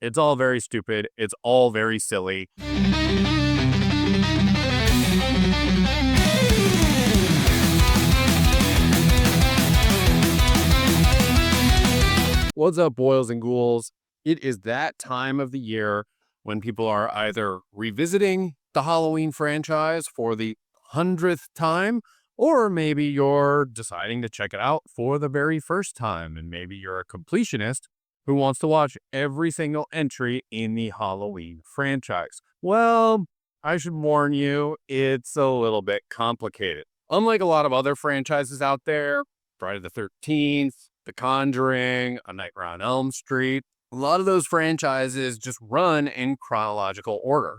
It's all very stupid. It's all very silly. What's up, boils and ghouls? It is that time of the year when people are either revisiting the Halloween franchise for the 100th time, or maybe you're deciding to check it out for the very first time, and maybe you're a completionist who wants to watch every single entry in the Halloween franchise. Well, I should warn you, it's a little bit complicated. Unlike a lot of other franchises out there, Friday the 13th, The Conjuring, A Nightmare on Elm Street, a lot of those franchises just run in chronological order.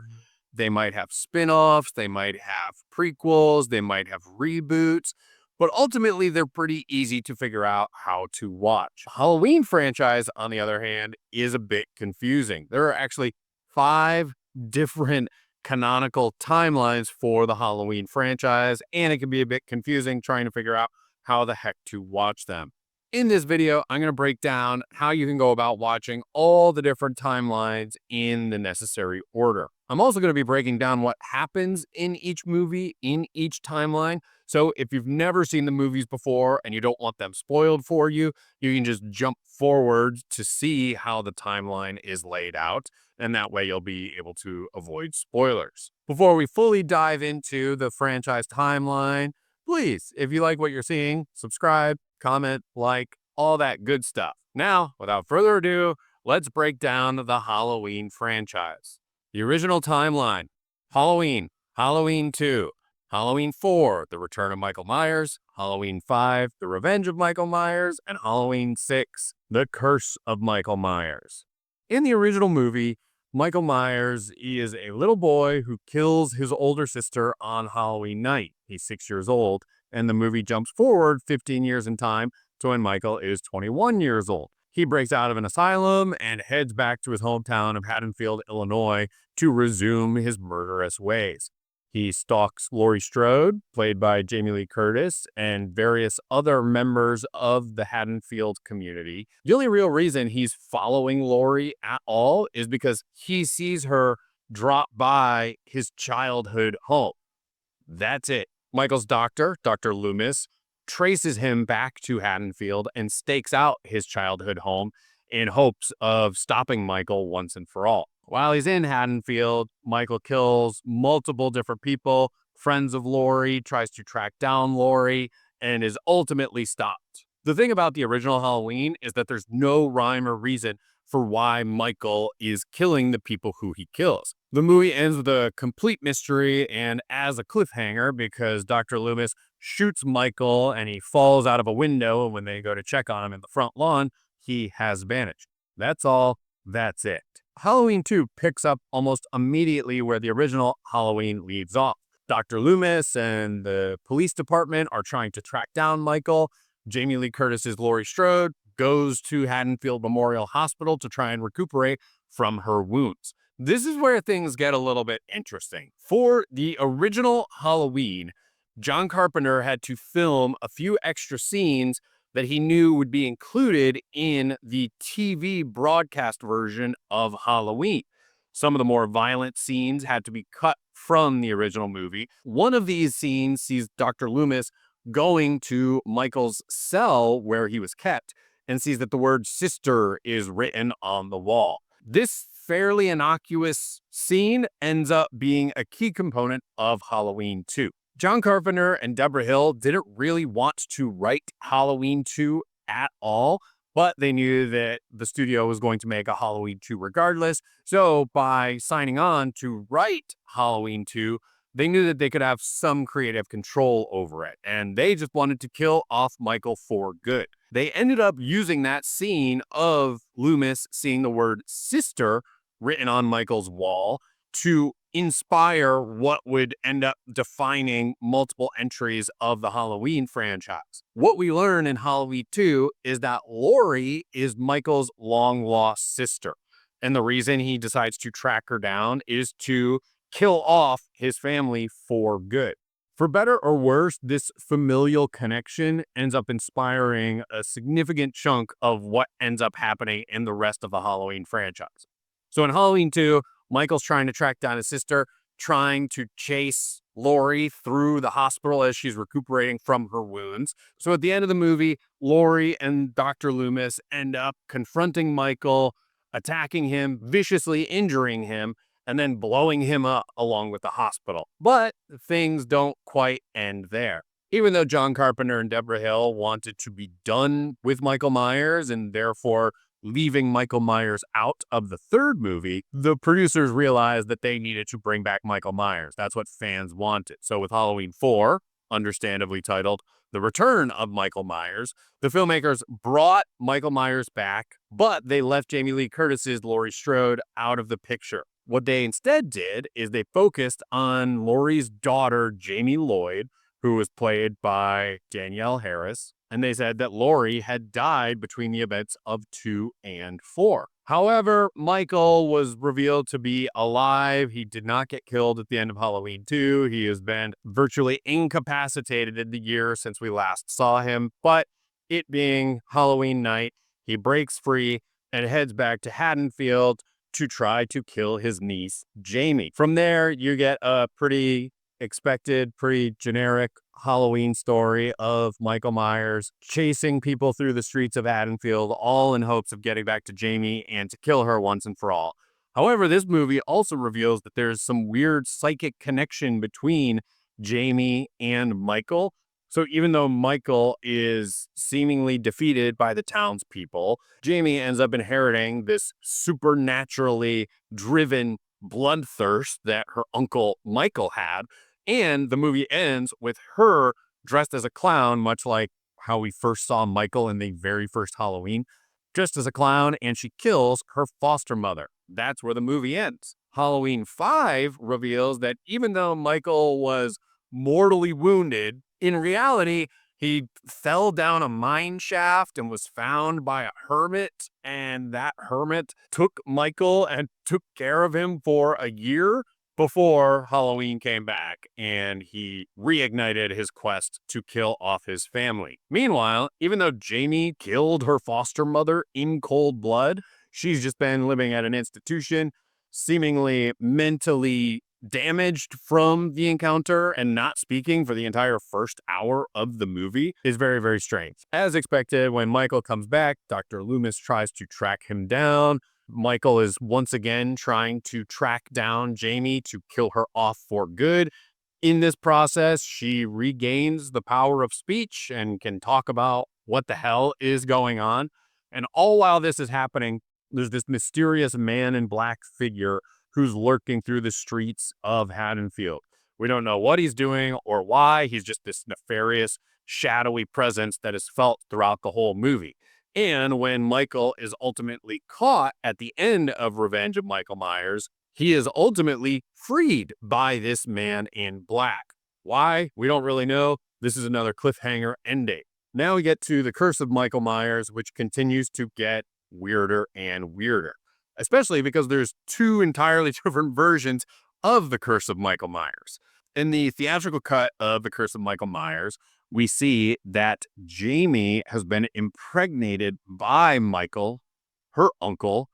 They might have spin-offs, they might have prequels, they might have reboots, but ultimately they're pretty easy to figure out how to watch. Halloween franchise, on the other hand, is a bit confusing. There are actually 5 different canonical timelines for the Halloween franchise, and it can be a bit confusing trying to figure out how the heck to watch them. In this video, I'm going to break down how you can go about watching all the different timelines in the necessary order. I'm also going to be breaking down what happens in each movie, in each timeline. So if you've never seen the movies before and you don't want them spoiled for you, you can just jump forward to see how the timeline is laid out. And that way you'll be able to avoid spoilers. Before we fully dive into the franchise timeline, please, if you like what you're seeing, subscribe, comment, like, all that good stuff. Now, without further ado, let's break down the Halloween franchise. The original timeline: Halloween, Halloween 2, Halloween 4, The Return of Michael Myers, Halloween 5, The Revenge of Michael Myers, and Halloween 6, The Curse of Michael Myers. In the original movie, Michael Myers is a little boy who kills his older sister on Halloween night. He's 6 years old, and the movie jumps forward 15 years in time to when Michael is 21 years old. He breaks out of an asylum and heads back to his hometown of Haddonfield, Illinois, to resume his murderous ways. He stalks Laurie Strode, played by Jamie Lee Curtis, and various other members of the Haddonfield community. The only real reason he's following Laurie at all is because he sees her drop by his childhood home. That's it. Michael's doctor, Dr. Loomis, traces him back to Haddonfield and stakes out his childhood home in hopes of stopping Michael once and for all. While he's in Haddonfield, Michael kills multiple different people, friends of Laurie, tries to track down Laurie, and is ultimately stopped. The thing about the original Halloween is that there's no rhyme or reason for why Michael is killing the people who he kills. The movie ends with a complete mystery and as a cliffhanger because Dr. Loomis shoots Michael and he falls out of a window, and when they go to check on him in the front lawn, he has vanished. That's all. That's it. Halloween 2 picks up almost immediately where the original Halloween leaves off. Dr. Loomis and the police department are trying to track down Michael. Jamie Lee Curtis's Laurie Strode goes to Haddonfield Memorial Hospital to try and recuperate from her wounds. This is where things get a little bit interesting. For the original Halloween, John Carpenter had to film a few extra scenes that he knew would be included in the TV broadcast version of Halloween. Some of the more violent scenes had to be cut from the original movie. One of these scenes sees Dr. Loomis going to Michael's cell where he was kept and sees that the word sister is written on the wall. This fairly innocuous scene ends up being a key component of Halloween 2. John Carpenter and Deborah Hill didn't really want to write Halloween 2 at all, but they knew that the studio was going to make a Halloween 2 regardless. So by signing on to write Halloween 2, they knew that they could have some creative control over it, and they just wanted to kill off Michael for good. They ended up using that scene of Loomis seeing the word sister written on Michael's wall to inspire what would end up defining multiple entries of the Halloween franchise. What we learn in Halloween 2 is that Laurie is Michael's long-lost sister. And the reason he decides to track her down is to kill off his family for good. For better or worse, this familial connection ends up inspiring a significant chunk of what ends up happening in the rest of the Halloween franchise. So in Halloween 2, Michael's trying to track down his sister, trying to chase Laurie through the hospital as she's recuperating from her wounds. So at the end of the movie, Laurie and Dr. Loomis end up confronting Michael, attacking him, viciously injuring him, and then blowing him up along with the hospital. But things don't quite end there. Even though John Carpenter and Deborah Hill wanted to be done with Michael Myers and therefore leaving Michael Myers out of the third movie, the producers realized that they needed to bring back Michael Myers. That's what fans wanted. So with Halloween 4, understandably titled The Return of Michael Myers, the filmmakers brought Michael Myers back, but they left Jamie Lee Curtis's Laurie Strode out of the picture. What they instead did is they focused on Laurie's daughter, Jamie Lloyd, who was played by Danielle Harris, and they said that Laurie had died between the events of 2 and 4. However, Michael was revealed to be alive. He did not get killed at the end of Halloween 2. He has been virtually incapacitated in the year since we last saw him, but it being Halloween night, he breaks free and heads back to Haddonfield to try to kill his niece, Jamie. From there, you get a pretty expected, pretty generic Halloween story of Michael Myers chasing people through the streets of Haddonfield, all in hopes of getting back to Jamie and to kill her once and for all. However, this movie also reveals that there's some weird psychic connection between Jamie and Michael. So even though Michael is seemingly defeated by the townspeople, Jamie ends up inheriting this supernaturally driven bloodthirst that her uncle Michael had. And the movie ends with her dressed as a clown, much like how we first saw Michael in the very first Halloween, dressed as a clown, and she kills her foster mother. That's where the movie ends. Halloween 5 reveals that even though Michael was mortally wounded, in reality, he fell down a mine shaft and was found by a hermit, and that hermit took Michael and took care of him for a year before Halloween came back and he reignited his quest to kill off his family. Meanwhile, even though Jamie killed her foster mother in cold blood, she's just been living at an institution, seemingly mentally damaged from the encounter and not speaking for the entire first hour of the movie is very, very strange. As expected, when Michael comes back, Dr. Loomis tries to track him down. Michael is once again trying to track down Jamie to kill her off for good. In this process, she regains the power of speech and can talk about what the hell is going on. And all while this is happening, there's this mysterious man in black figure who's lurking through the streets of Haddonfield. We don't know what he's doing or why. He's just this nefarious, shadowy presence that is felt throughout the whole movie. And when Michael is ultimately caught at the end of Revenge of Michael Myers, he is ultimately freed by this man in black. Why? We don't really know. This is another cliffhanger ending. Now we get to The Curse of Michael Myers, which continues to get weirder and weirder, especially because there's two entirely different versions of The Curse of Michael Myers. In the theatrical cut of The Curse of Michael Myers, we see that Jamie has been impregnated by Michael, her uncle,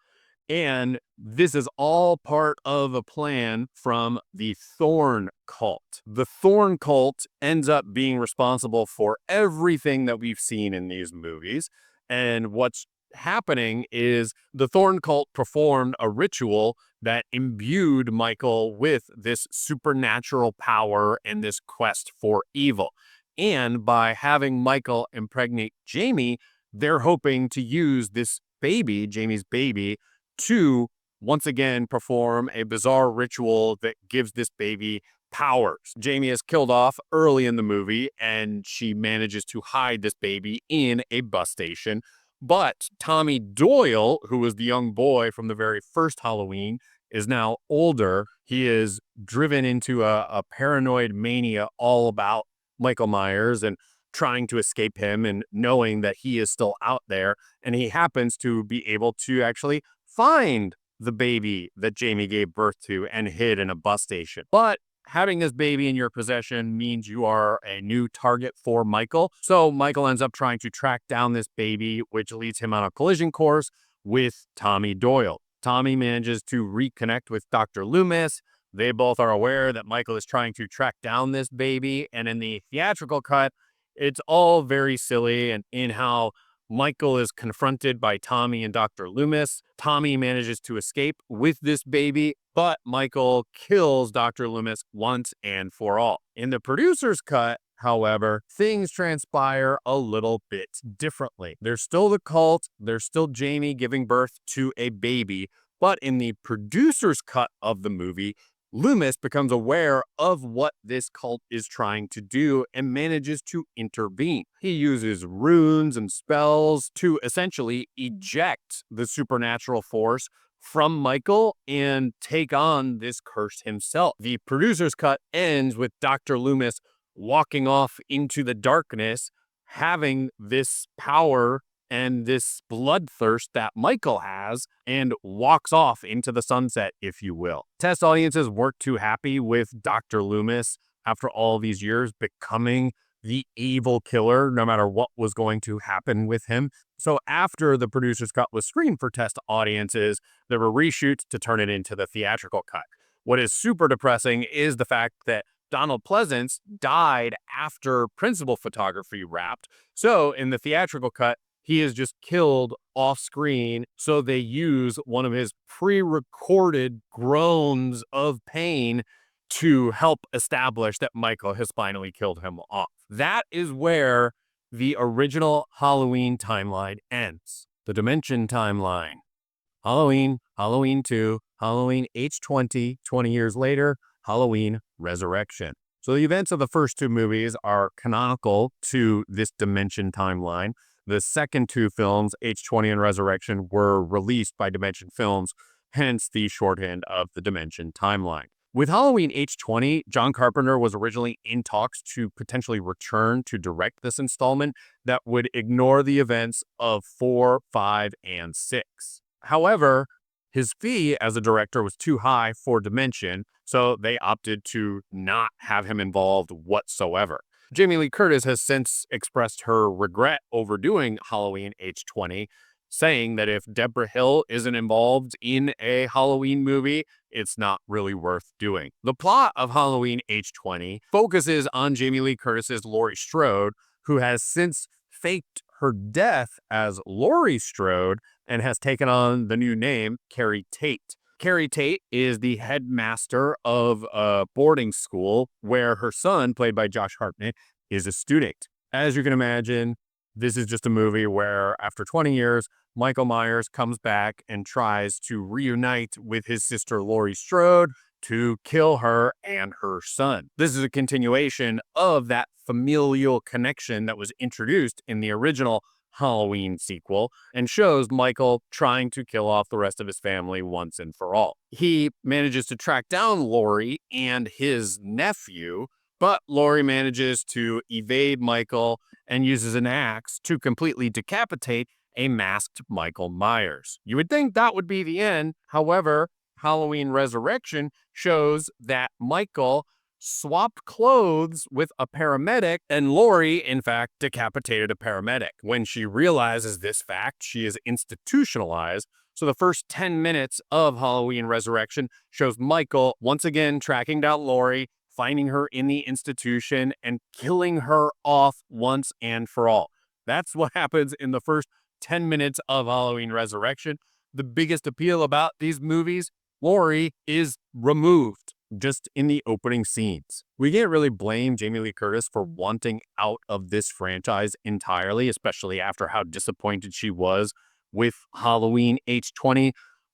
and this is all part of a plan from the Thorn cult. The Thorn cult ends up being responsible for everything that we've seen in these movies. And what's happening is the Thorn cult performed a ritual that imbued Michael with this supernatural power and this quest for evil. And by having Michael impregnate Jamie, they're hoping to use this baby, Jamie's baby, to once again perform a bizarre ritual that gives this baby powers. Jamie is killed off early in the movie, and she manages to hide this baby in a bus station. But Tommy Doyle, who was the young boy from the very first Halloween, is now older. He is driven into a paranoid mania all about Michael Myers and trying to escape him and knowing that he is still out there. And he happens to be able to actually find the baby that Jamie gave birth to and hid in a bus station. But having this baby in your possession means you are a new target for Michael. So Michael ends up trying to track down this baby, which leads him on a collision course with Tommy Doyle. Tommy manages to reconnect with Dr. Loomis. They both are aware that Michael is trying to track down this baby. And in the theatrical cut, it's all very silly and in how Michael is confronted by Tommy and Dr. Loomis. Tommy manages to escape with this baby, but Michael kills Dr. Loomis once and for all. In the producer's cut, however, things transpire a little bit differently. There's still the cult, there's still Jamie giving birth to a baby, but in the producer's cut of the movie, Loomis becomes aware of what this cult is trying to do and manages to intervene. He uses runes and spells to essentially eject the supernatural force from Michael and take on this curse himself. The producer's cut ends with Dr. Loomis walking off into the darkness, having this power and this bloodthirst that Michael has, and walks off into the sunset, if you will. Test audiences weren't too happy with Dr. Loomis after all these years becoming the evil killer, no matter what was going to happen with him. So after the producer's cut was screened for test audiences, there were reshoots to turn it into the theatrical cut. What is super depressing is the fact that Donald Pleasance died after principal photography wrapped. So in the theatrical cut, he is just killed off screen. So they use one of his pre-recorded groans of pain to help establish that Michael has finally killed him off. That is where the original Halloween timeline ends. The Dimension timeline. Halloween, Halloween 2, Halloween H20, 20 years later, Halloween Resurrection. So the events of the first two movies are canonical to this Dimension timeline. The second two films, H20 and Resurrection, were released by Dimension Films, hence the shorthand of the Dimension timeline. With Halloween H20, John Carpenter was originally in talks to potentially return to direct this installment that would ignore the events of 4, 5, and 6. However, his fee as a director was too high for Dimension, so they opted to not have him involved whatsoever. Jamie Lee Curtis has since expressed her regret over doing Halloween H20, saying that if Deborah Hill isn't involved in a Halloween movie, it's not really worth doing. The plot of Halloween H20 focuses on Jamie Lee Curtis's Laurie Strode, who has since faked her death as Laurie Strode and has taken on the new name Carrie Tate. Carrie Tate is the headmaster of a boarding school where her son, played by Josh Hartnett, is a student. As you can imagine, this is just a movie where after 20 years, Michael Myers comes back and tries to reunite with his sister Laurie Strode to kill her and her son. This is a continuation of that familial connection that was introduced in the original Halloween sequel and shows Michael trying to kill off the rest of his family once and for all. He manages to track down Laurie and his nephew, but Laurie manages to evade Michael and uses an axe to completely decapitate a masked Michael Myers. You would think that would be the end. However, Halloween Resurrection shows that Michael swapped clothes with a paramedic, and Laurie, in fact, decapitated a paramedic. When she realizes this fact, she is institutionalized. So the first 10 minutes of Halloween Resurrection shows Michael once again tracking down Laurie, finding her in the institution, and killing her off once and for all. That's what happens in the first 10 minutes of Halloween Resurrection. The biggest appeal about these movies, Laurie is removed just in the opening scenes. We can't really blame Jamie Lee Curtis for wanting out of this franchise entirely, especially after how disappointed she was with Halloween H20.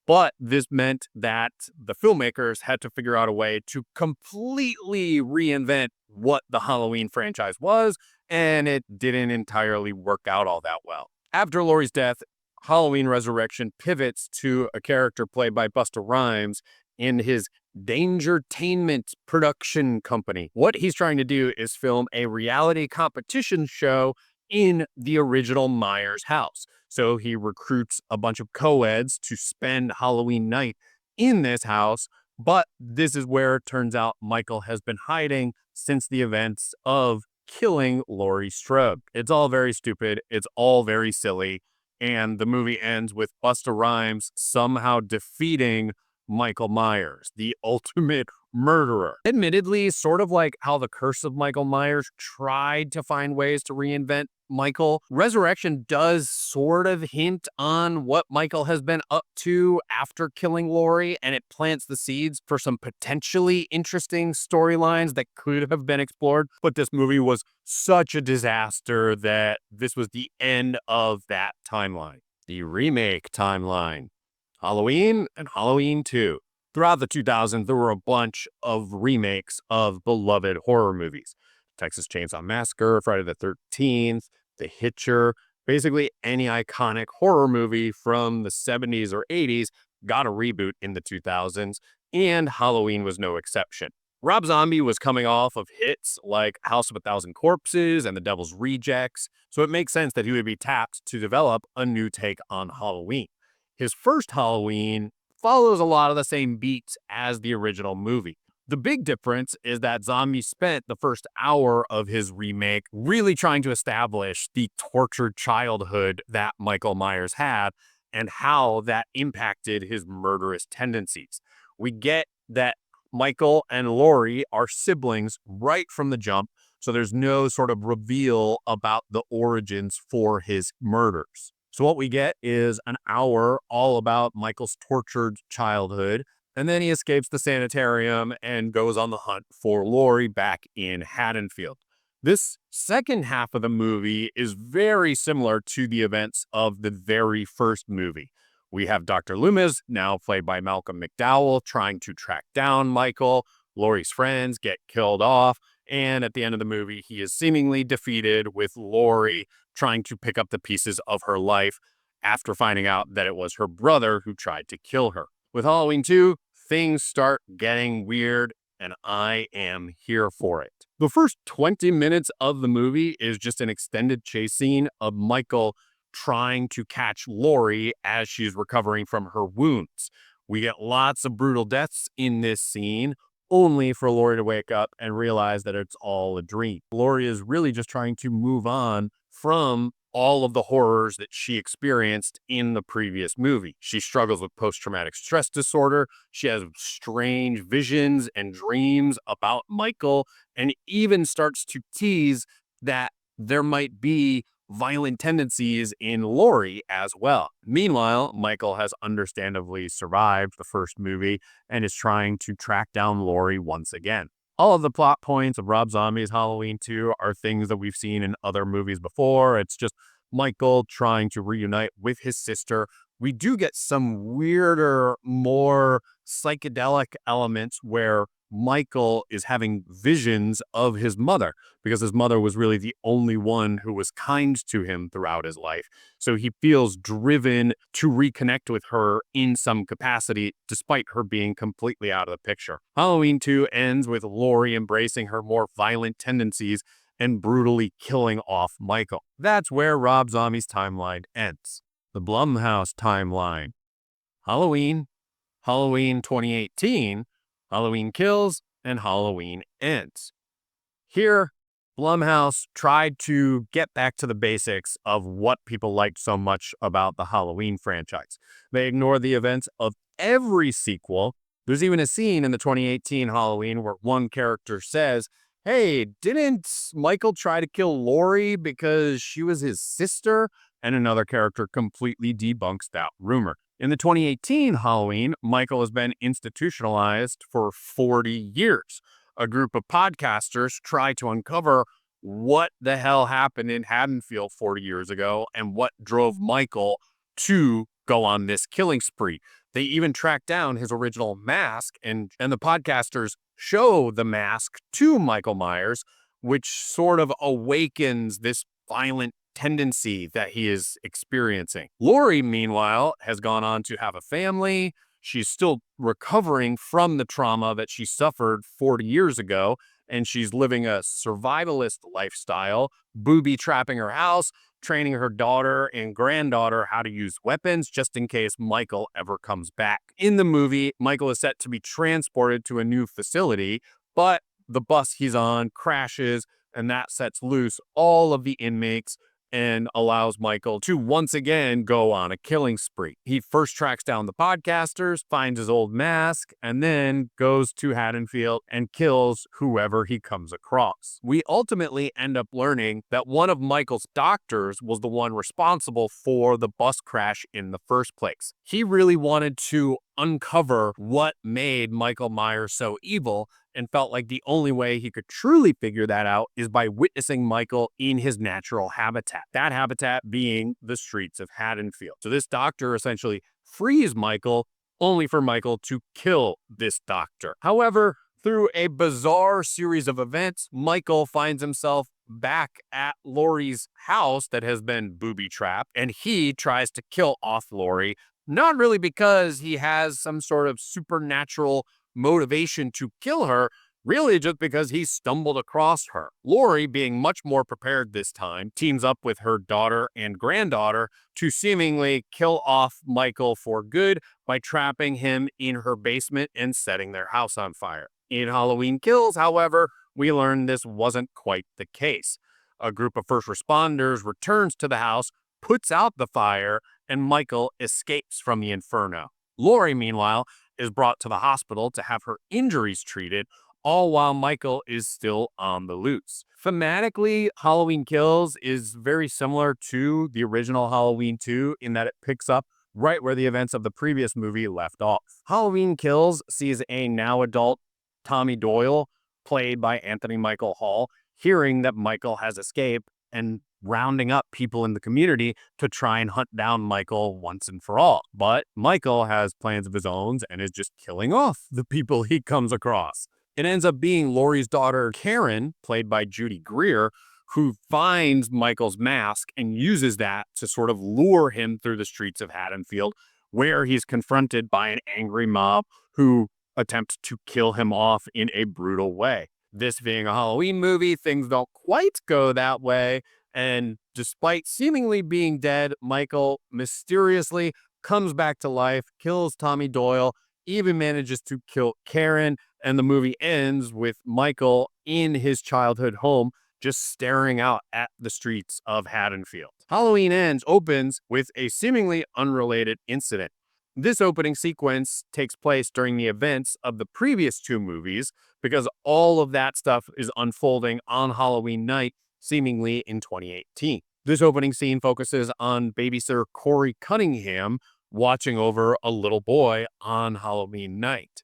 But this meant that the filmmakers had to figure out a way to completely reinvent what the Halloween franchise was, and it didn't entirely work out all that well. After Laurie's death, Halloween Resurrection pivots to a character played by Busta Rhymes in his Dangertainment production company. What he's trying to do is film a reality competition show in the original Myers house. So he recruits a bunch of co-eds to spend Halloween night in this house, but this is where it turns out Michael has been hiding since the events of killing Laurie Strode. It's all very stupid. It's all very silly. And the movie ends with Busta Rhymes somehow defeating Michael Myers, the ultimate murderer. Admittedly, sort of like how The Curse of Michael Myers tried to find ways to reinvent Michael, Resurrection does sort of hint on what Michael has been up to after killing Laurie, and it plants the seeds for some potentially interesting storylines that could have been explored. But this movie was such a disaster that this was the end of that timeline. The remake timeline. Halloween and Halloween 2. Throughout the 2000s, there were a bunch of remakes of beloved horror movies. Texas Chainsaw Massacre, Friday the 13th, The Hitcher, basically any iconic horror movie from the 70s or 80s got a reboot in the 2000s, and Halloween was no exception. Rob Zombie was coming off of hits like House of a Thousand Corpses and The Devil's Rejects, so it makes sense that he would be tapped to develop a new take on Halloween. His first Halloween follows a lot of the same beats as the original movie. The big difference is that Zombie spent the first hour of his remake really trying to establish the tortured childhood that Michael Myers had and how that impacted his murderous tendencies. We get that Michael and Laurie are siblings right from the jump, so there's no sort of reveal about the origins for his murders. So what we get is an hour all about Michael's tortured childhood, and then he escapes the sanitarium and goes on the hunt for Laurie back in Haddonfield. This second half of the movie is very similar to the events of the very first movie. We have Dr. Loomis, now played by Malcolm McDowell, trying to track down Michael. Laurie's friends get killed off, and at the end of the movie, he is seemingly defeated with Laurie trying to pick up the pieces of her life after finding out that it was her brother who tried to kill her. With Halloween 2, things start getting weird, and I am here for it. The first 20 minutes of the movie is just an extended chase scene of Michael trying to catch Laurie as she's recovering from her wounds. We get lots of brutal deaths in this scene, only for Laurie to wake up and realize that it's all a dream. Laurie is really just trying to move on from all of the horrors that she experienced in the previous movie. She struggles with post-traumatic stress disorder. She has strange visions and dreams about Michael, and even starts to tease that there might be violent tendencies in Laurie as well. Meanwhile, Michael has understandably survived the first movie and is trying to track down Laurie once again. All of the plot points of Rob Zombie's Halloween 2 are things that we've seen in other movies before. It's just Michael trying to reunite with his sister. We do get some weirder, more psychedelic elements where Michael is having visions of his mother, because his mother was really the only one who was kind to him throughout his life. So he feels driven to reconnect with her in some capacity, despite her being completely out of the picture. Halloween 2 ends with Laurie embracing her more violent tendencies and brutally killing off Michael. That's where Rob Zombie's timeline ends. The Blumhouse timeline. Halloween, Halloween 2018, Halloween Kills, and Halloween Ends. Here, Blumhouse tried to get back to the basics of what people liked so much about the Halloween franchise. They ignored the events of every sequel. There's even a scene in the 2018 Halloween where one character says, "Hey, didn't Michael try to kill Laurie because she was his sister?" And another character completely debunks that rumor. In the 2018 Halloween, Michael has been institutionalized for 40 years. A group of podcasters try to uncover what the hell happened in Haddonfield 40 years ago and what drove Michael to go on this killing spree. They even track down his original mask, and the podcasters show the mask to Michael Myers, which sort of awakens this violent tendency that he is experiencing. Laurie, meanwhile, has gone on to have a family. She's still recovering from the trauma that she suffered 40 years ago, and she's living a survivalist lifestyle, booby trapping her house, training her daughter and granddaughter how to use weapons just in case Michael ever comes back. In the movie, Michael is set to be transported to a new facility, but the bus he's on crashes, and that sets loose all of the inmates and allows Michael to once again go on a killing spree. He first tracks down the podcasters, finds his old mask, and then goes to Haddonfield and kills whoever he comes across. We ultimately end up learning that one of Michael's doctors was the one responsible for the bus crash in the first place. He really wanted to uncover what made Michael Myers so evil and felt like the only way he could truly figure that out is by witnessing Michael in his natural habitat. That habitat being the streets of Haddonfield. So this doctor essentially frees Michael, only for Michael to kill this doctor. However, through a bizarre series of events, Michael finds himself back at Laurie's house that has been booby-trapped, and he tries to kill off Laurie, not really because he has some sort of supernatural motivation to kill her, really just because he stumbled across her. Laurie, being much more prepared this time, teams up with her daughter and granddaughter to seemingly kill off Michael for good by trapping him in her basement and setting their house on fire. In Halloween Kills, however, we learn this wasn't quite the case. A group of first responders returns to the house, puts out the fire, and Michael escapes from the inferno. Laurie, meanwhile, is brought to the hospital to have her injuries treated, all while Michael is still on the loose. Thematically, Halloween Kills is very similar to the original Halloween 2 in that it picks up right where the events of the previous movie left off. Halloween Kills sees a now adult Tommy Doyle, played by Anthony Michael Hall, hearing that Michael has escaped and rounding up people in the community to try and hunt down Michael once and for all. But Michael has plans of his own and is just killing off the people he comes across. It ends up being Laurie's daughter, Karen, played by Judy Greer, who finds Michael's mask and uses that to sort of lure him through the streets of Haddonfield, where he's confronted by an angry mob who attempt to kill him off in a brutal way. This being a Halloween movie, things don't quite go that way, and despite seemingly being dead, Michael mysteriously comes back to life, kills Tommy Doyle, even manages to kill Karen, and the movie ends with Michael in his childhood home just staring out at the streets of Haddonfield. Halloween Ends opens with a seemingly unrelated incident. This opening sequence takes place during the events of the previous two movies because all of that stuff is unfolding on Halloween night, seemingly in 2018. This opening scene focuses on babysitter Corey Cunningham watching over a little boy on Halloween night.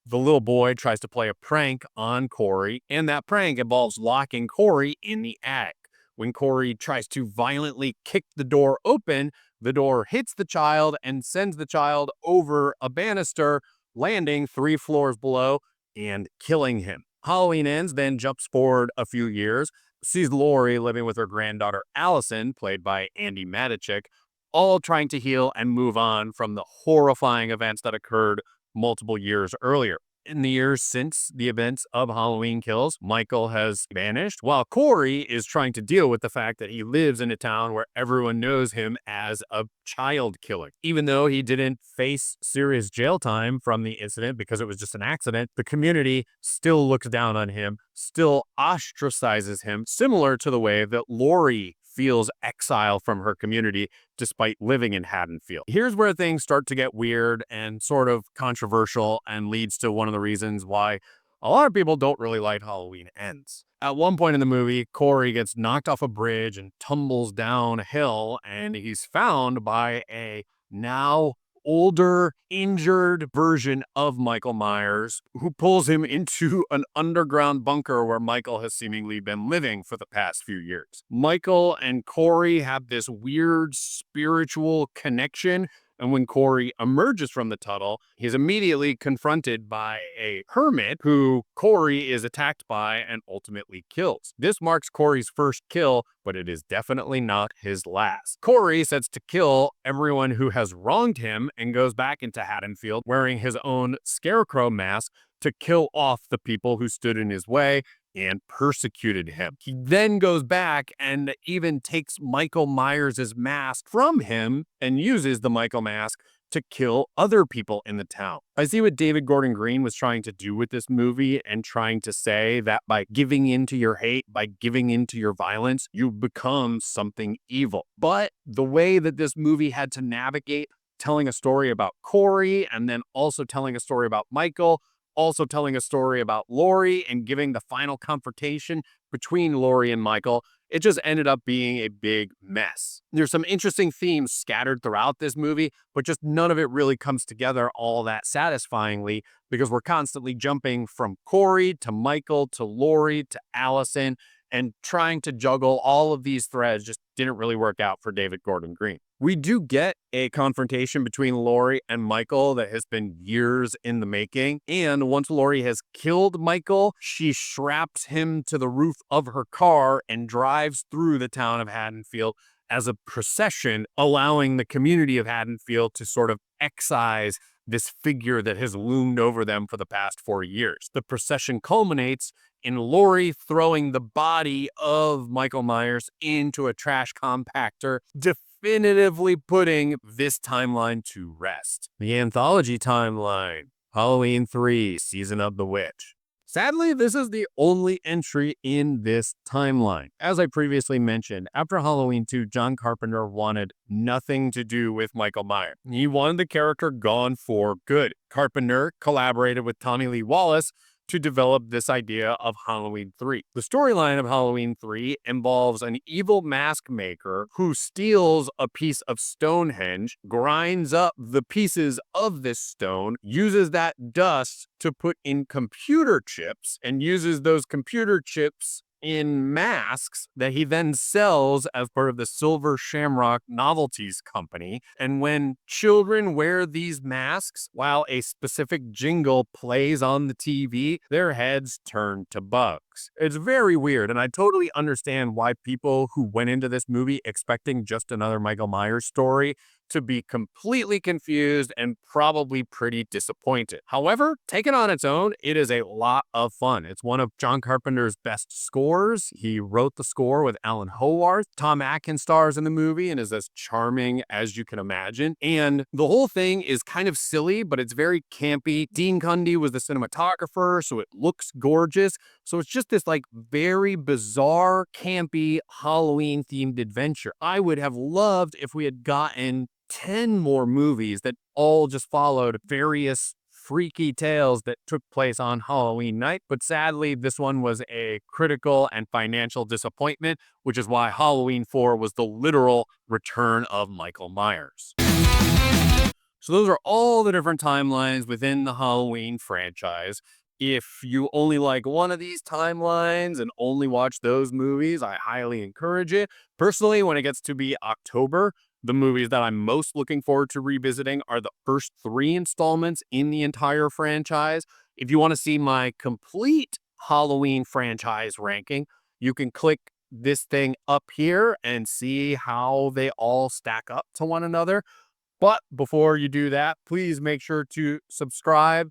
The little boy tries to play a prank on Corey, and that prank involves locking Corey in the attic. When Corey tries to violently kick the door open, the door hits the child and sends the child over a banister, landing 3 floors below and killing him. Halloween Ends then jumps forward a few years, sees Laurie living with her granddaughter Allison, played by Andy Matichik, all trying to heal and move on from the horrifying events that occurred multiple years earlier. In the years since the events of Halloween Kills, Michael has vanished, while Corey is trying to deal with the fact that he lives in a town where everyone knows him as a child killer. Even though he didn't face serious jail time from the incident because it was just an accident, the community still looks down on him, still ostracizes him, similar to the way that Laurie feels exile from her community despite living in Haddonfield. Here's where things start to get weird and sort of controversial and leads to one of the reasons why a lot of people don't really like Halloween Ends. At one point in the movie, Corey gets knocked off a bridge and tumbles down a hill, and he's found by a now older, injured version of Michael Myers, who pulls him into an underground bunker where Michael has seemingly been living for the past few years. Michael and Corey have this weird spiritual connection, and when Corey emerges from the tunnel, he's immediately confronted by a hermit who Corey is attacked by and ultimately kills. This marks Corey's first kill, but it is definitely not his last. Corey sets to kill everyone who has wronged him and goes back into Haddonfield wearing his own scarecrow mask to kill off the people who stood in his way and persecuted him. He then goes back and even takes Michael Myers' mask from him and uses the Michael mask to kill other people in the town. I see what David Gordon Green was trying to do with this movie and trying to say that by giving into your hate, by giving into your violence, you become something evil. But the way that this movie had to navigate telling a story about Corey and then also telling a story about Michael, also telling a story about Laurie and giving the final confrontation between Laurie and Michael, it just ended up being a big mess. There's some interesting themes scattered throughout this movie, but just none of it really comes together all that satisfyingly because we're constantly jumping from Corey to Michael to Laurie to Allison, and trying to juggle all of these threads just didn't really work out for David Gordon Green. We do get a confrontation between Laurie and Michael that has been years in the making. And once Laurie has killed Michael, she straps him to the roof of her car and drives through the town of Haddonfield as a procession, allowing the community of Haddonfield to sort of excise this figure that has loomed over them for the past 4 years. The procession culminates in Laurie throwing the body of Michael Myers into a trash compactor, definitively putting this timeline to rest. The anthology timeline, Halloween 3, Season of the Witch. Sadly, this is the only entry in this timeline. As I previously mentioned, after Halloween 2, John Carpenter wanted nothing to do with Michael Myers. He wanted the character gone for good. Carpenter collaborated with Tommy Lee Wallace to develop this idea of Halloween 3. The storyline of Halloween 3 involves an evil mask maker who steals a piece of Stonehenge, grinds up the pieces of this stone, uses that dust to put in computer chips, and uses those computer chips in masks that he then sells as part of the Silver Shamrock Novelties Company. And when children wear these masks while a specific jingle plays on the TV, their heads turn to bugs. It's very weird, and I totally understand why people who went into this movie expecting just another Michael Myers story to be completely confused and probably pretty disappointed. However, taken on its own, it is a lot of fun. It's one of John Carpenter's best scores. He wrote the score with Alan Howarth. Tom Atkins stars in the movie and is as charming as you can imagine. And the whole thing is kind of silly, but it's very campy. Dean Cundy was the cinematographer, so it looks gorgeous. So it's just this like very bizarre, campy, Halloween-themed adventure. I would have loved if we had gotten 10 more movies that all just followed various freaky tales that took place on Halloween night. But sadly, this one was a critical and financial disappointment, which is why Halloween 4 was the literal return of Michael Myers. So those are all the different timelines within the Halloween franchise. If you only like one of these timelines and only watch those movies, I highly encourage it. Personally, when it gets to be October, the movies that I'm most looking forward to revisiting are the first 3 installments in the entire franchise. If you want to see my complete Halloween franchise ranking, you can click this thing up here and see how they all stack up to one another. But before you do that, please make sure to subscribe.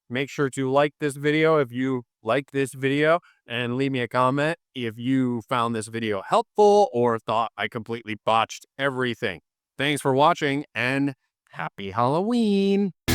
Make sure to like this video if you like this video, and leave me a comment if you found this video helpful or thought I completely botched everything. Thanks for watching, and happy Halloween!